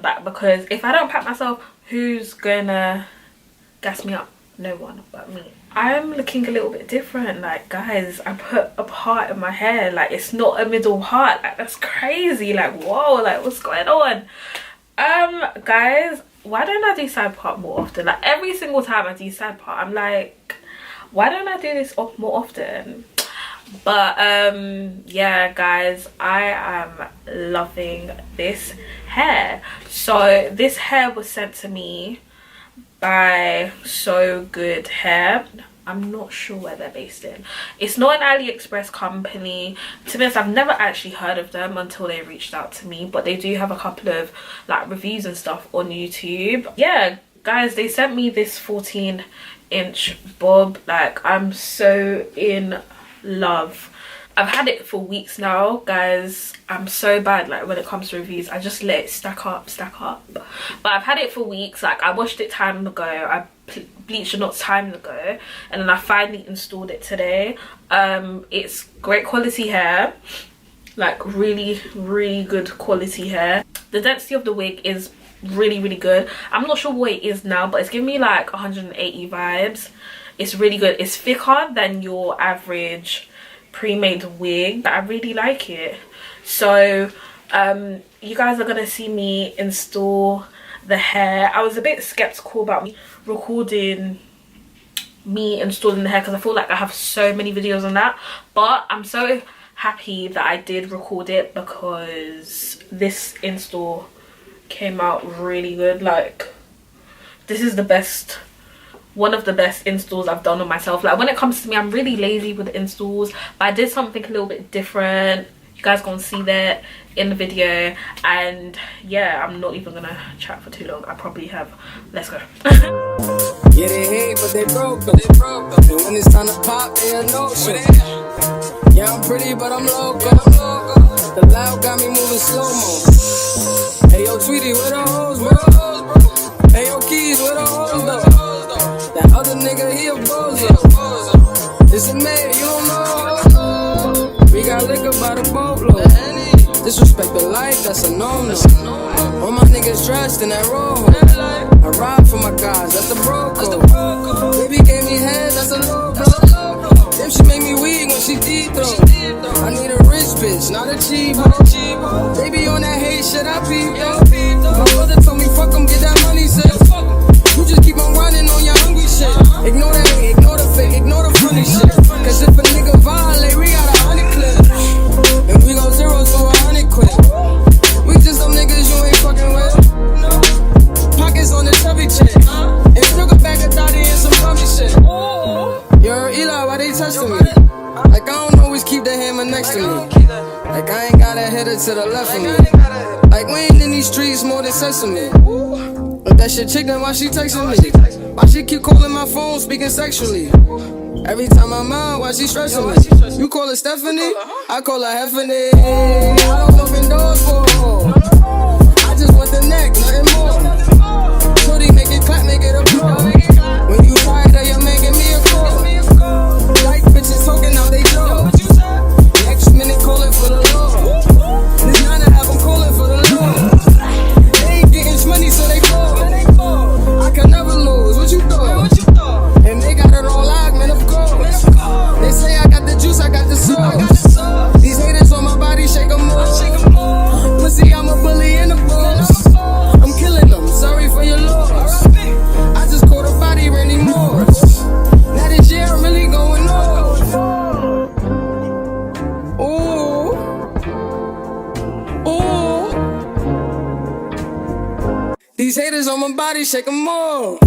back, because if I don't pack myself, who's gonna gas me up? No one but me. I'm looking a little bit different. Like, guys, I put a part in my hair. Like, it's not a middle part. Like, that's crazy. Like, whoa, like, what's going on? Guys, why don't I do side part more often? Like, every single time I do side part, I'm like, why don't I do this more often? But yeah, guys, I am loving this hair. So this hair was sent to me by SoGoodHair. I'm not sure where they're based in. It's not an AliExpress company. To be honest, I've never actually heard of them until they reached out to me, but they do have a couple of like reviews and stuff on YouTube. Yeah, guys, they sent me this 14-inch bob. Like, I'm so in love. I've had it for weeks now, guys. I'm so bad, like, when it comes to reviews. I just let it stack up. But I've had it for weeks. Like, I washed it time ago. I bleached it not time ago, and then I finally installed it today. It's great quality hair, like really good quality hair. The density of the wig is really good. I'm not sure what it is now, but it's giving me like 180 vibes. It's really good. It's thicker than your average pre-made wig. I really like it. So you guys are gonna see me install the hair. I was a bit skeptical about me recording me installing the hair, because I feel like I have so many videos on that, but I'm so happy that I did record it, because this install came out really good. Like, this is the best, one of the best installs I've done on myself. Like, when it comes to me, I'm really lazy with the installs, but I did something a little bit different. You guys gonna see that in the video. And yeah, I'm not even gonna chat for too long. I probably have. Let's go. Yeah, they hate, but they broke them. And when it's time to pop, they are no shit. Yeah, I'm pretty, but I'm loco. The loud got me moving slow-mo. Hey, yo, Tweety, where the hoes, bro? Hey, yo, Keys, where the hoes, though? That other nigga, he a bozo. It's a man, you don't know. We got liquor by the boatload. Disrespect the life, that's a no-no. All my niggas dressed in that robe. I ride for my guys, that's the bro code. Baby gave me head, that's a low blow. Damn, she made me weak when she deep throw. I need a rich bitch, not a cheap hoe. Baby on that hate shit, I peep though. My brother told me fuck 'em, get that money, sis. You just keep on running on your hungry shit. Ignore that hate, ignore the fake, ignore the funny shit. Cause if a nigga violate, we got 100 clips. And we go 0 to 100 quick. We just some niggas you ain't fucking with. Pockets on the chubby chick. And sugar bag of thotty and some bumpy shit. Yo, Eli, why they touching me? Like, I don't always keep the hammer next to me. Like, I ain't got a header to the left of me. Like, we ain't in these streets more than sesame. But that shit chick, then why she texting me? Why she keep calling my phone, speaking sexually? Every time I'm out, why she stressing me? You call her Stephanie? I call her Heffany. I don't open doors for her. I just want the neck, nothing more. Shorty make it clap, make it applaud. When you tired of your man, give me a call. Like bitches talking out they jaw. Next minute calling for the Lord. This nine to have them calling for the Lord. They ain't getting money, so they call. I can never lose, what you thought? And they got it all locked, man, of course. They say I got the juice, I got the sauce. These haters on my body, shake them off. Pussy, I'm a bully and a boss. I'm killing them, sorry for your loss. I just caught a body, Randy Morris. Now this year I'm really going off. Ooh. Ooh. These haters on my body, shake them off.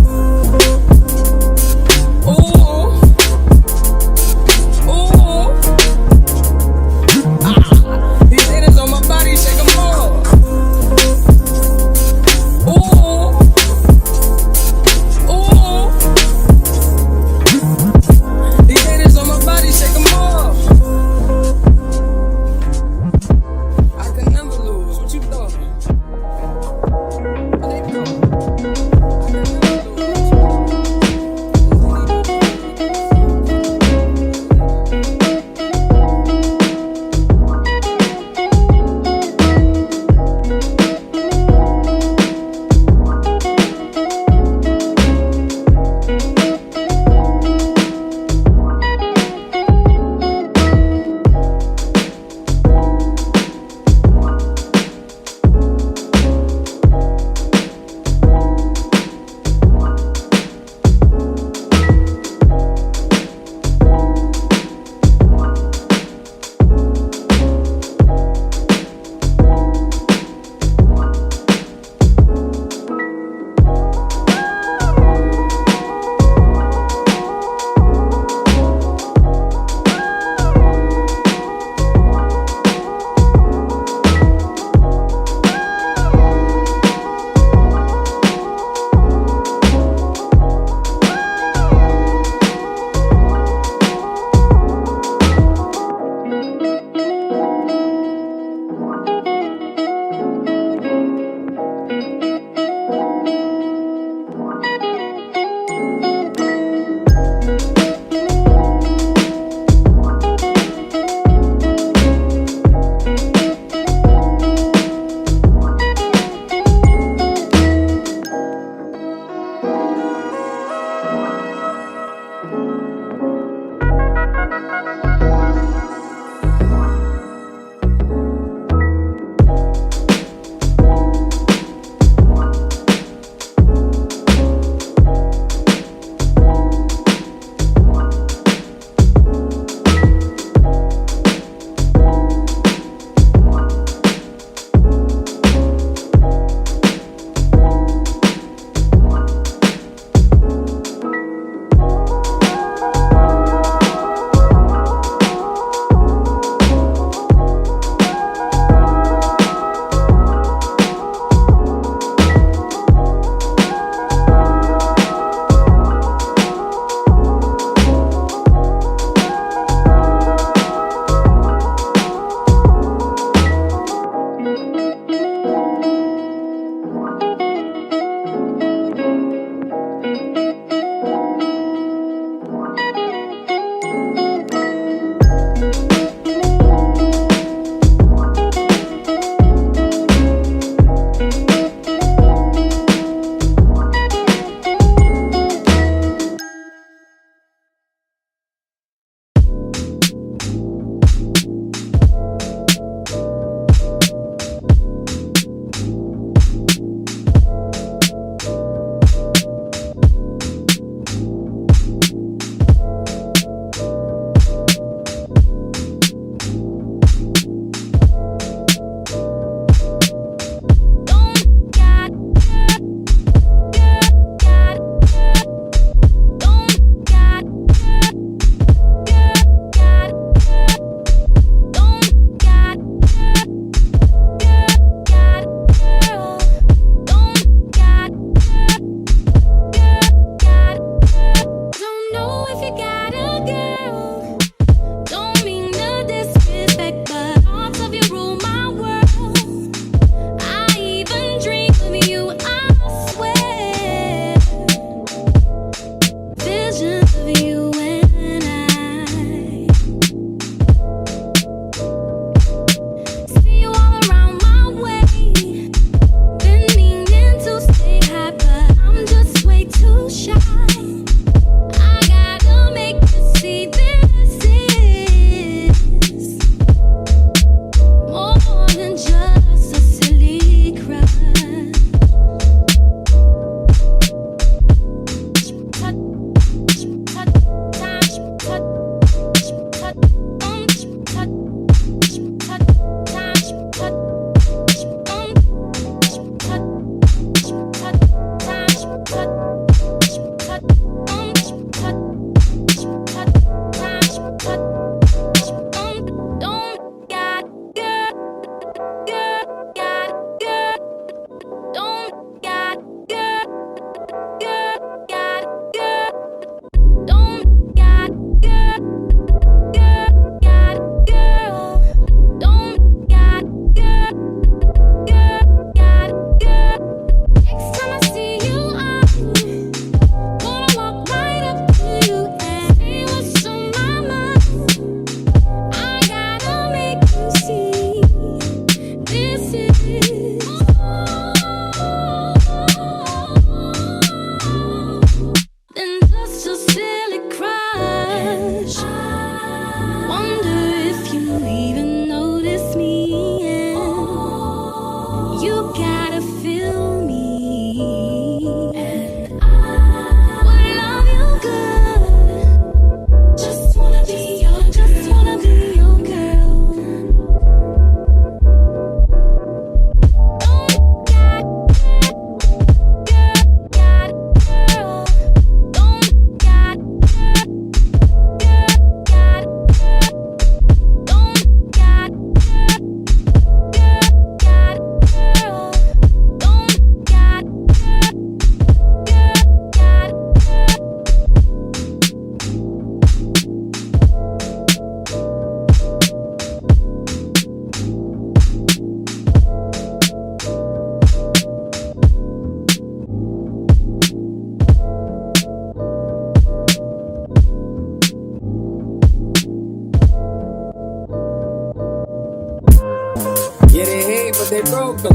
but they broke them.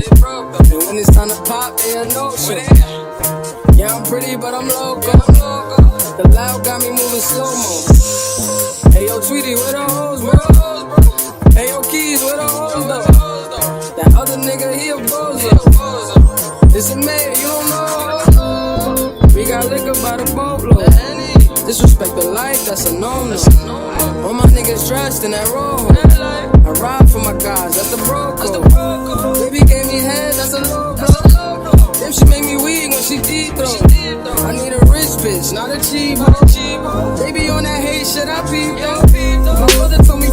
And when it's time to pop, they a no-show. Yeah, I'm pretty, but I'm loco. The loud got me moving slow-mo. Hey, yo, Tweety, where the hoes, bro? Hey, yo, Keys, where the hoes, though? That other nigga, he a bozo. It's a man, you don't know. We got liquor by the boatload. Disrespect the life, that's a no-no. All my niggas dressed in that rojo. I ride for my guys, that's the bro code. Baby gave me head, that's a low blow. Then she make me weak when she deep throw. I need a rich bitch, not a cheap hoe. Baby on that hate shit, I peep though. My brother told me